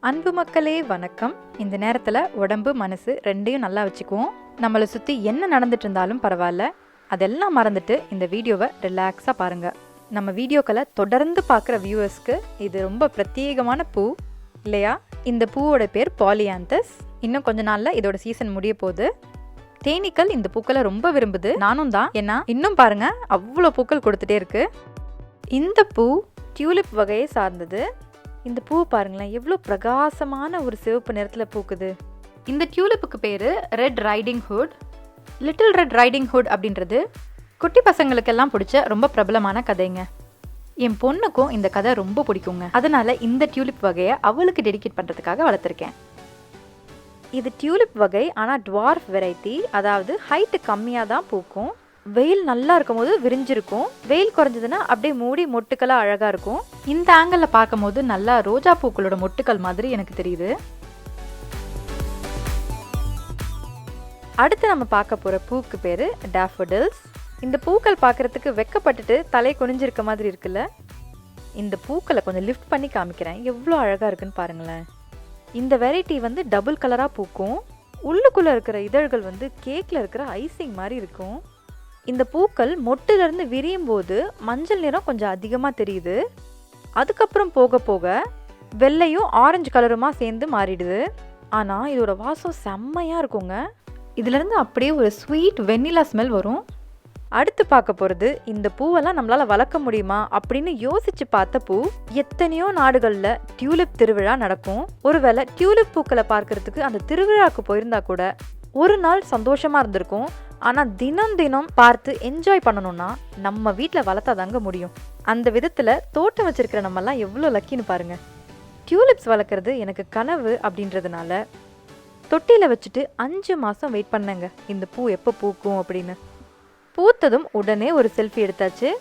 அன்பு மக்களே வணக்கம். இந்த நேரத்தில் உடம்பு மனசு ரெண்டையும் நல்லா வச்சுக்குவோம். நம்மளை சுற்றி என்ன நடந்துட்டு இருந்தாலும் பரவாயில்ல, அதெல்லாம் மறந்துட்டு இந்த வீடியோவை ரிலாக்ஸாக பாருங்கள். நம்ம வீடியோக்களை தொடர்ந்து பார்க்குற வியூவர்ஸ்க்கு இது ரொம்ப பிரத்யேகமான பூ இல்லையா? இந்த பூவோட பேர் பாலியாந்தஸ். இன்னும் கொஞ்ச நாளில் இதோட சீசன் முடிய போகுது. தேனீக்கள் இந்த பூக்களை ரொம்ப விரும்புது, நானும் தான். ஏன்னா இன்னும் பாருங்க, அவ்வளோ பூக்கள் கொடுத்துட்டே இருக்கு. இந்த பூ டியூலிப் வகையை சார்ந்தது. இந்த பூ பாருங்களேன், எவ்வளோ பிரகாசமான ஒரு சிவப்பு நிறத்தில் பூக்குது. இந்த டியூலிப்புக்கு பேர் red riding hood. Little red riding hood அப்படின்றது குட்டி பசங்களுக்கெல்லாம் பிடிச்ச ரொம்ப பிரபலமான கதைங்க. என் பொண்ணுக்கும் இந்த கதை ரொம்ப பிடிக்குங்க. அதனால இந்த டியூலிப் வகையை அவளுக்கு டெடிகேட் பண்ணுறதுக்காக வளர்த்துருக்கேன். இது டியூலிப் வகை, ஆனால் டுவார்ஃப் வெரைட்டி, அதாவது ஹைட்டு கம்மியாக தான் பூக்கும். வெயில் நல்லா இருக்கும் போது விரிஞ்சிருக்கும், வெயில் குறைஞ்சதுன்னா அப்படியே மூடி மொட்டுக்களாக அழகாக இருக்கும். இந்த ஆங்கிளில் பார்க்கும் போது நல்லா ரோஜா பூக்களோட மொட்டுக்கள் மாதிரி எனக்கு தெரியுது. அடுத்து நம்ம பார்க்க போகிற பூக்கு பேர் daffodils. இந்த பூக்கள் பார்க்குறதுக்கு வெக்கப்பட்டுட்டு தலை குனிஞ்சிருக்க மாதிரி இருக்குல்ல. இந்த பூக்களை கொஞ்சம் லிஃப்ட் பண்ணி காமிக்கிறேன், எவ்வளோ அழகாக இருக்குன்னு பாருங்களேன். இந்த வெரைட்டி வந்து டபுள் கலராக பூக்கும். உள்ளுக்குள்ளே இருக்கிற இதழ்கள் வந்து கேக்கில் இருக்கிற ஐசிங் மாதிரி இருக்கும். இந்த பூக்கள் மொட்டிலிருந்து விரியும் போது மஞ்சள் நிறம் கொஞ்சம் அதிகமாக தெரியுது. அதுக்கப்புறம் போக போக வெள்ளையும் ஆரஞ்சு கலருமா சேர்ந்து மாறிடுது. ஆனால் இதோட வாசம் செம்மையாக இருக்குங்க. இதுலேருந்து அப்படியே ஒரு ஸ்வீட் வெண்ணிலா ஸ்மெல் வரும். அடுத்து பார்க்க போகிறது, இந்த பூவெல்லாம் நம்மளால் வளர்க்க முடியுமா அப்படின்னு யோசிச்சு பார்த்த பூ. எத்தனையோ நாடுகளில் டியூலிப் திருவிழா நடக்கும். ஒருவேளை டியூலிப் பூக்களை பார்க்கறதுக்கு அந்த திருவிழாவுக்கு போயிருந்தா கூட ஒரு நாள் சந்தோஷமாக இருந்திருக்கும். ஆனால் தினம் தினம் பார்த்து என்ஜாய் பண்ணணும்னா நம்ம வீட்டில் வளர்த்தாதாங்க முடியும். அந்த விதத்தில் தோட்டம் வச்சிருக்கிற நம்மெல்லாம் எவ்வளோ லக்கின்னு பாருங்க. டியூலிப்ஸ் வளர்க்குறது எனக்கு கனவு அப்படின்றதுனால தொட்டியில் வச்சுட்டு 5 மாதம் வெயிட் பண்ணேங்க, இந்த பூ எப்போ பூக்கும் அப்படின்னு. பூத்ததும் உடனே ஒரு செல்ஃபி எடுத்தாச்சு.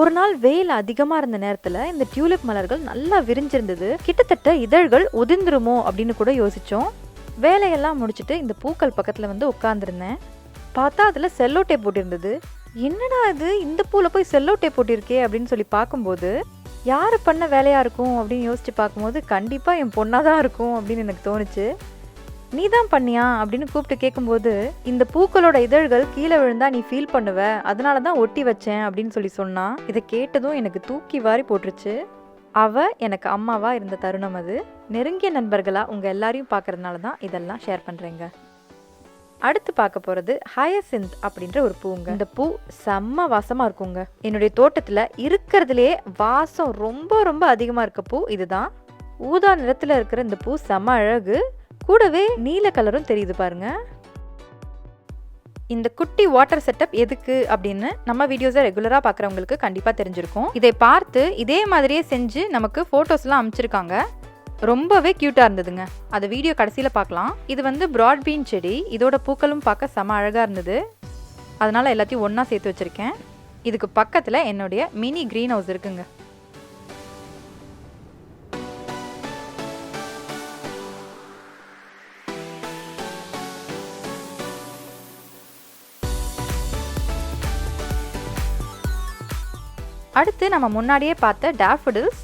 ஒரு நாள் வெயில் அதிகமாக இருந்த நேரத்தில் இந்த டியூலிப் மலர்கள் நல்லா விரிஞ்சிருந்தது. கிட்டத்தட்ட இதழ்கள் உதிர்ந்துருமோ அப்படின்னு கூட யோசித்தோம். வேலையெல்லாம் முடிச்சுட்டு இந்த பூக்கள் பக்கத்தில் வந்து உட்காந்துருந்தேன். பார்த்தா அதில் செல்லோ டேப் போட்டிருந்தது. என்னடா இது, இந்த பூவில் போய் செல்லோ டேப் போட்டிருக்கே அப்படின்னு சொல்லி பார்க்கும்போது யார் பண்ண வேலையாக இருக்கும் அப்படின்னு யோசிச்சு பார்க்கும்போது கண்டிப்பாக என் பொண்ணாக தான் இருக்கும் அப்படின்னு எனக்கு தோணுச்சு. நீ தான் பண்ணியா அப்படின்னு கூப்பிட்டு கேட்கும்போது, இந்த பூக்களோட இதழ்கள் கீழே விழுந்தா நீ ஃபீல் பண்ணுவ, அதனால தான் ஒட்டி வச்சேன் அப்படின்னு சொல்லி சொன்னா. இதை கேட்டதும் எனக்கு தூக்கி வாரி போட்டுருச்சு. அவ எனக்கு அம்மாவா இருந்த தருணம் அது. நெருங்கிய நண்பர்களா உங்க எல்லாரையும் பார்க்கறதுனால தான் இதெல்லாம் ஷேர் பண்றேங்க. அடுத்து பார்க்க போறது ஹயசிந்த் அப்படின்ற ஒரு பூங்க. இந்த பூ செம்ம வாசமா இருக்குங்க. என்னுடைய தோட்டத்துல இருக்கிறதுலே வாசம் ரொம்ப ரொம்ப அதிகமா இருக்க பூ இதுதான். ஊதா நிறத்துல இருக்கிற இந்த பூ செம்ம அழகு, கூடவே நீல கலரும் தெரியுது பாருங்க. இந்த குட்டி வாட்டர் செட்டப் எதுக்கு அப்படின்னு நம்ம வீடியோஸை ரெகுலராக பார்க்குறவங்களுக்கு கண்டிப்பாக தெரிஞ்சிருக்கும். இதை பார்த்து இதே மாதிரியே செஞ்சு நமக்கு ஃபோட்டோஸ்லாம் அமைச்சிருக்காங்க. ரொம்பவே க்யூட்டாக இருந்ததுங்க. அதை வீடியோ கடைசியில் பார்க்கலாம். இது வந்து ப்ராட் பீன் செடி. இதோட பூக்களும் பார்க்க செம அழகாக இருந்தது. அதனால் எல்லாத்தையும் ஒன்றா சேர்த்து வச்சுருக்கேன். இதுக்கு பக்கத்தில் என்னுடைய மினி க்ரீன் ஹவுஸ் இருக்குங்க. அடுத்து நம்ம முன்னாடியே பார்த்த daffodils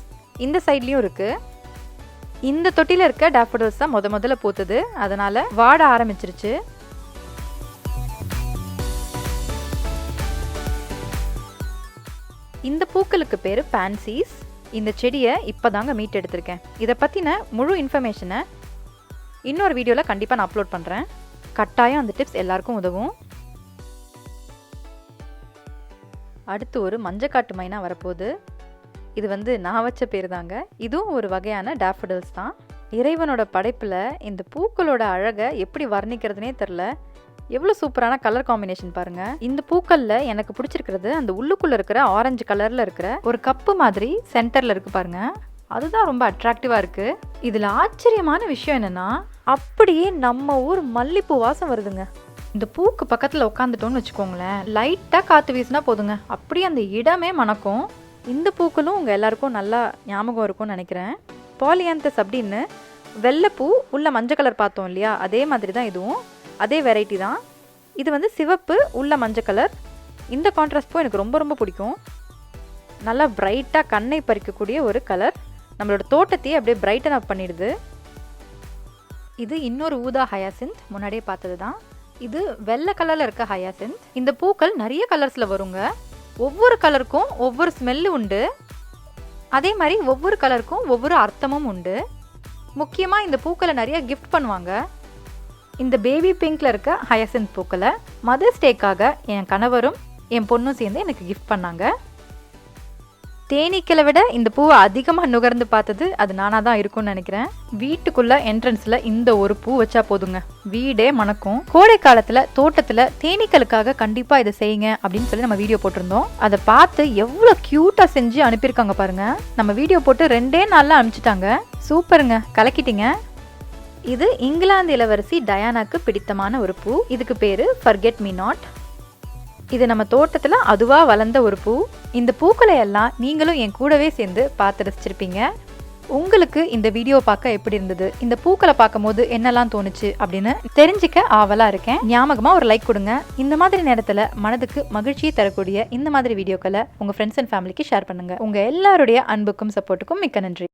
இந்த சைட்லேயும் இருக்குது. இந்த தொட்டியில் இருக்க daffodils தான் முதல்ல பூத்தது, அதனால் வாட ஆரம்பிச்சிருச்சு. இந்த பூக்களுக்கு பேர் pansies. இந்த செடியை இப்போ தாங்க மீட் எடுத்திருக்கேன். இதை பற்றின முழு இன்ஃபர்மேஷனை இன்னொரு வீடியோவில் கண்டிப்பாக நான் அப்லோட் பண்ணுறேன். கட்டாயம் அந்த டிப்ஸ் எல்லாருக்கும் உதவும். அடுத்து ஒரு மஞ்சக்காட்டு மைனா வரப்போகுது. இது வந்து நான் வச்ச பேர் தாங்க. இதுவும் ஒரு வகையான daffodils தான். இறைவனோட படைப்பில் இந்த பூக்களோட அழகை எப்படி வர்ணிக்கிறதுனே தெரில. எவ்வளோ சூப்பரான கலர் காம்பினேஷன் பாருங்கள். இந்த பூக்களில் எனக்கு பிடிச்சிருக்கிறது அந்த உள்ளுக்குள்ளே இருக்கிற ஆரஞ்சு கலரில் இருக்கிற ஒரு கப்பு மாதிரி சென்டரில் இருக்குது பாருங்க. அதுதான் ரொம்ப அட்ராக்டிவாக இருக்குது. இதில் ஆச்சரியமான விஷயம் என்னென்னா, அப்படியே நம்ம ஊர் மல்லிப்பூ வாசம் வருதுங்க. இந்த பூக்கு பக்கத்தில் உட்காந்துட்டோன்னு வச்சுக்கோங்களேன், லைட்டாக காற்று வீசினா போதுங்க, அப்படியே அந்த இடமே மணக்கும். இந்த பூக்களும் உங்கள் எல்லாருக்கும் நல்லா ஞாபகம் இருக்கும்னு நினைக்கிறேன். பாலியாந்தஸ் அப்படின்னு வெள்ளைப்பூ உள்ள மஞ்சள் கலர் பார்த்தோம் இல்லையா, அதே மாதிரி தான் இதுவும். அதே வெரைட்டி தான். இது வந்து சிவப்பு உள்ள மஞ்சள் கலர். இந்த கான்ட்ராஸ்ட் பூ எனக்கு ரொம்ப ரொம்ப பிடிக்கும். நல்லா பிரைட்டாக கண்ணை பறிக்கக்கூடிய ஒரு கலர். நம்மளோட தோட்டத்தையே அப்படியே பிரைட்டன் அப் பண்ணிடுது. இது இன்னொரு ஊதா ஹயாசிந்த், முன்னாடியே பார்த்தது தான். இது வெள்ளை கலரில் இருக்க ஹயாசிந்த். இந்த பூக்கள் நிறைய கலர்ஸில் வருங்க. ஒவ்வொரு கலருக்கும் ஒவ்வொரு ஸ்மெல்லு உண்டு. அதே மாதிரி ஒவ்வொரு கலருக்கும் ஒவ்வொரு அர்த்தமும் உண்டு. முக்கியமாக இந்த பூக்களை நிறைய கிஃப்ட் பண்ணுவாங்க. இந்த பேபி பிங்க்ல இருக்க ஹயாசிந்த் பூக்களை மதர்ஸ் டேக்காக என் கணவரும் என் பொண்ணும் சேர்ந்து எனக்கு கிஃப்ட் பண்ணாங்க. தேனீக்களை விட இந்த பூவை அதிகமாக நுகர்ந்து பார்த்தது அது நானாக தான் இருக்கும்னு நினைக்கிறேன். வீட்டுக்குள்ள என்ட்ரன்ஸில் இந்த ஒரு பூ வச்சா போதுங்க, வீடே மணக்கும். கோடை காலத்தில் தோட்டத்தில் தேனீக்களுக்காக கண்டிப்பாக இதை செய்யுங்க அப்படின்னு சொல்லி நம்ம வீடியோ போட்டிருந்தோம். அதை பார்த்து எவ்வளோ க்யூட்டாக செஞ்சு அனுப்பியிருக்காங்க பாருங்க. நம்ம வீடியோ போட்டு 2 நாளில் அனுப்பிச்சிட்டாங்க. சூப்பருங்க, கலக்கிட்டீங்க. இது இங்கிலாந்து இளவரசி டயானாக்கு பிடித்தமான ஒரு பூ. இதுக்கு பேரு ஃபர்கெட் மீ நாட். இது நம்ம தோட்டத்தில் அதுவாக வளர்ந்த ஒரு பூ. இந்த பூக்களை எல்லாம் நீங்களும் என் கூடவே சேர்ந்து பார்த்து ரசிச்சிருப்பீங்க. உங்களுக்கு இந்த வீடியோ பார்க்க எப்படி இருந்தது, இந்த பூக்களை பார்க்கும் போது என்னெல்லாம் தோணுச்சு அப்படின்னு தெரிஞ்சுக்க ஆவலாக இருக்கேன். ஞாபகமாக ஒரு லைக் கொடுங்க. இந்த மாதிரி நேரத்தில் மனதுக்கு மகிழ்ச்சியை தரக்கூடிய இந்த மாதிரி வீடியோக்களை உங்கள் ஃப்ரெண்ட்ஸ் அண்ட் ஃபேமிலிக்கு ஷேர் பண்ணுங்கள். உங்கள் எல்லாருடைய அன்புக்கும் சப்போர்ட்டுக்கும் மிக்க நன்றி.